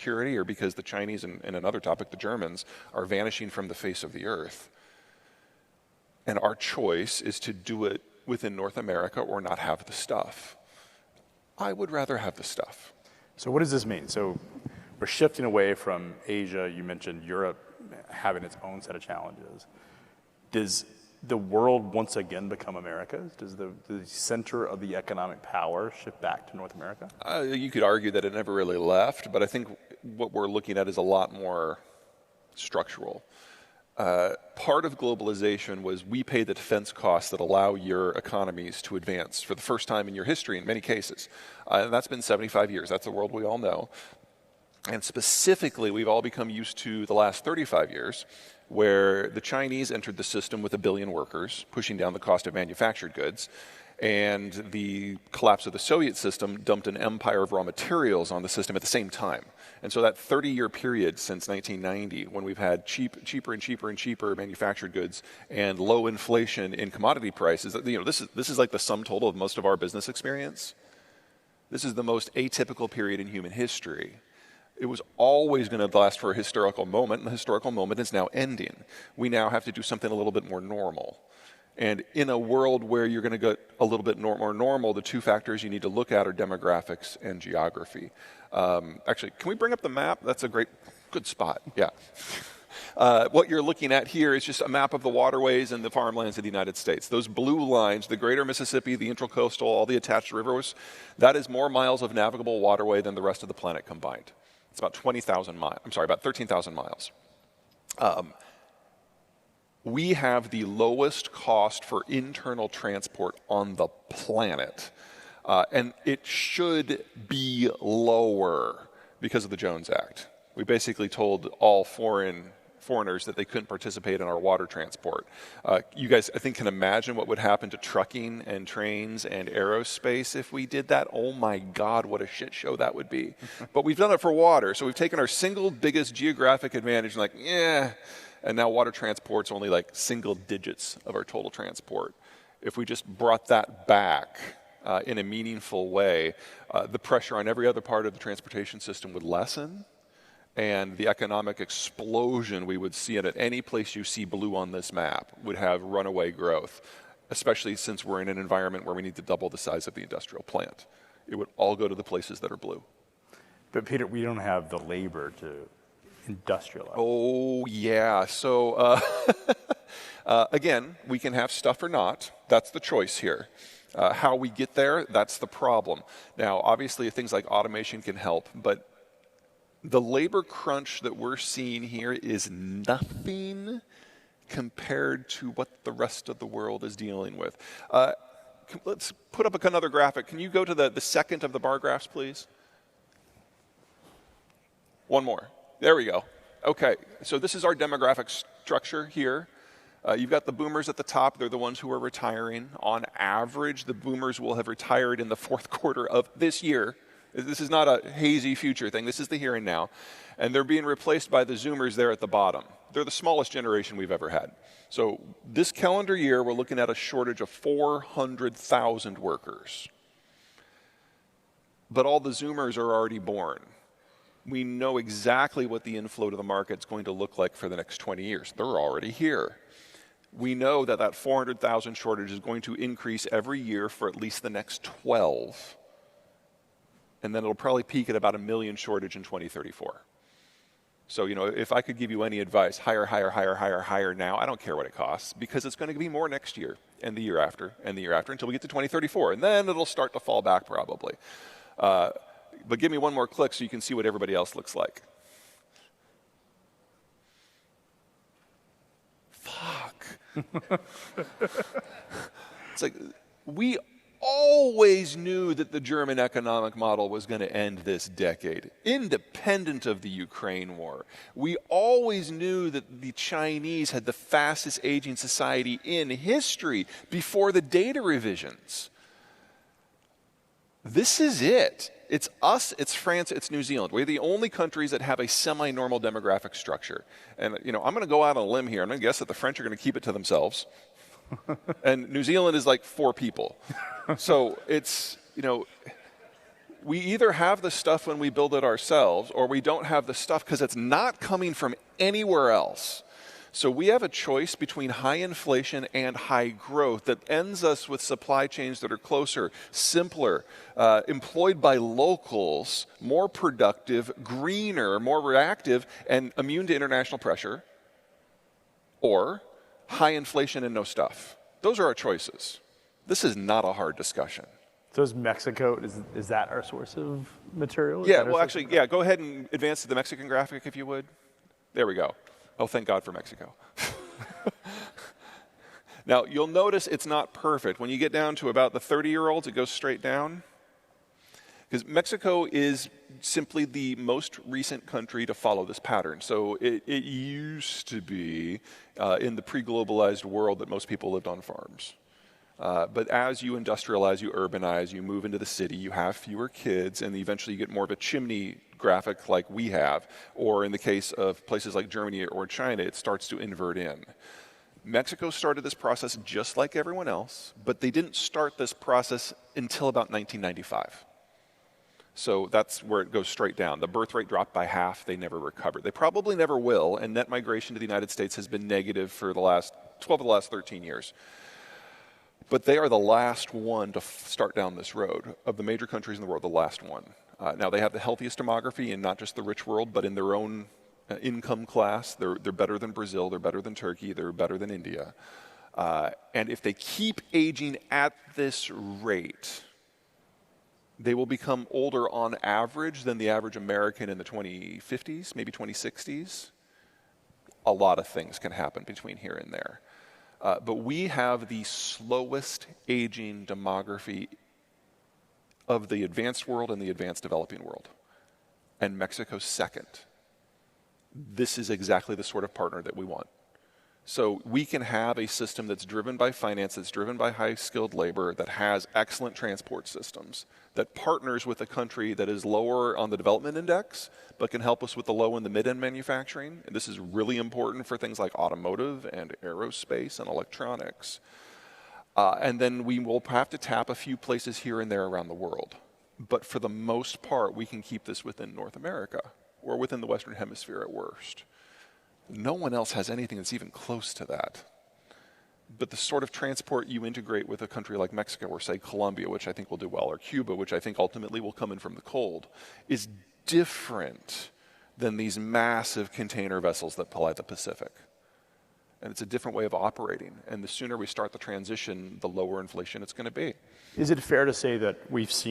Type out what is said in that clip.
security or because the Chinese and another topic, the Germans, are vanishing from the face of the earth. And our choice is to do it within North America or not have the stuff. I would rather have the stuff. So what does this mean? So we're shifting away from Asia. You mentioned Europe having its own set of challenges. Does the world once again become America's? Does the center of the economic power shift back to North America? You could argue that it never really left, but I think what we're looking at is a lot more structural. Part of globalization was we pay the defense costs that allow your economies to advance for the first time in your history in many cases. And that's been 75 years. That's the world we all know. And specifically, we've all become used to the last 35 years where the Chinese entered the system with 1 billion workers, pushing down the cost of manufactured goods. And the collapse of the Soviet system dumped an empire of raw materials on the system at the same time. And so that 30-year period since 1990, when we've had cheaper and cheaper and cheaper manufactured goods and low inflation in commodity prices, this is like the sum total of most of our business experience. This is the most atypical period in human history. It was always going to last for a historical moment, and the historical moment is now ending. We now have to do something a little bit more normal. And in a world where you're going to get a little bit more normal, the two factors you need to look at are demographics and geography. Actually, can we bring up the map? That's a good spot. Yeah. What you're looking at here is just a map of the waterways and the farmlands of the United States. Those blue lines, the greater Mississippi, the intracoastal, all the attached rivers, that is more miles of navigable waterway than the rest of the planet combined. It's about 20,000 miles. I'm sorry, about 13,000 miles. We have the lowest cost for internal transport on the planet. And it should be lower because of the Jones Act. We basically told all foreigners that they couldn't participate in our water transport. You guys, I think, can imagine what would happen to trucking and trains and aerospace if we did that. Oh my God, what a shit show that would be. But we've done it for water. So we've taken our single biggest geographic advantage and and now water transport's only like single digits of our total transport. If we just brought that back in a meaningful way, the pressure on every other part of the transportation system would lessen. And the economic explosion we would see at any place you see blue on this map would have runaway growth, especially since we're in an environment where we need to double the size of the industrial plant. It would all go to the places that are blue. But Peter, we don't have the labor to industrialize. Oh, yeah. So, again, we can have stuff or not. That's the choice here. How we get there, that's the problem. Now, obviously, things like automation can help, but the labor crunch that we're seeing here is nothing compared to what the rest of the world is dealing with. Let's put up another graphic. Can you go to the second of the bar graphs, please? One more. There we go. Okay, so this is our demographic structure here. You've got the boomers at the top. They're the ones who are retiring. On average, the boomers will have retired in the fourth quarter of this year. This is not a hazy future thing. This is the here and now. And they're being replaced by the Zoomers there at the bottom. They're the smallest generation we've ever had. So this calendar year, we're looking at a shortage of 400,000 workers. But all the Zoomers are already born. We know exactly what the inflow to the market is going to look like for the next 20 years. They're already here. We know that that 400,000 shortage is going to increase every year for at least the next 12. And then it'll probably peak at about 1 million shortage in 2034. So, if I could give you any advice, hire now. I don't care what it costs because it's going to be more next year and the year after and the year after until we get to 2034. And then it'll start to fall back probably. But give me one more click so you can see what everybody else looks like. Fuck. It's like we always knew that the German economic model was going to end this decade, independent of the Ukraine war. We always knew that the Chinese had the fastest aging society in history before the data revisions. This is it. It's us, it's France, it's New Zealand. We're the only countries that have a semi-normal demographic structure. And, I'm going to go out on a limb here. I'm going to guess that the French are going to keep it to themselves. And New Zealand is like 4 people. So it's, we either have the stuff when we build it ourselves, or we don't have the stuff because it's not coming from anywhere else. So we have a choice between high inflation and high growth that ends us with supply chains that are closer, simpler, employed by locals, more productive, greener, more reactive, and immune to international pressure, or high inflation and no stuff. Those are our choices. This is not a hard discussion. So is Mexico, is that our source of material? Yeah, well, actually, yeah, go ahead and advance to the Mexican graphic if you would. There we go. Oh, thank God for Mexico. Now, you'll notice it's not perfect. When you get down to about the 30-year-olds, it goes straight down. Because Mexico is simply the most recent country to follow this pattern. So it used to be in the pre-globalized world that most people lived on farms. But as you industrialize, you urbanize, you move into the city, you have fewer kids, and eventually you get more of a chimney graphic like we have, or in the case of places like Germany or China, it starts to invert in. Mexico started this process just like everyone else, but they didn't start this process until about 1995. So that's where it goes straight down. The birth rate dropped by half. They never recovered. They probably never will, and net migration to the United States has been negative for the last 12 of the last 13 years. But they are the last one to start down this road. Of the major countries in the world, the last one. Now, they have the healthiest demography in not just the rich world, but in their own income class. They're better than Brazil, they're better than Turkey, they're better than India. And if they keep aging at this rate, they will become older on average than the average American in the 2050s, maybe 2060s. A lot of things can happen between here and there. But we have the slowest aging demography of the advanced world and the advanced developing world. And Mexico's second. This is exactly the sort of partner that we want. So we can have a system that's driven by finance, that's driven by high-skilled labor, that has excellent transport systems, that partners with a country that is lower on the development index, but can help us with the low and the mid-end manufacturing. And this is really important for things like automotive and aerospace and electronics. And then we will have to tap a few places here and there around the world. But for the most part, we can keep this within North America, or within the Western Hemisphere at worst. No one else has anything that's even close to that. But the sort of transport you integrate with a country like Mexico, or say Colombia, which I think will do well, or Cuba, which I think ultimately will come in from the cold, is different than these massive container vessels that ply the Pacific. And it's a different way of operating. And the sooner we start the transition, the lower inflation it's going to be. Is it fair to say that we've seen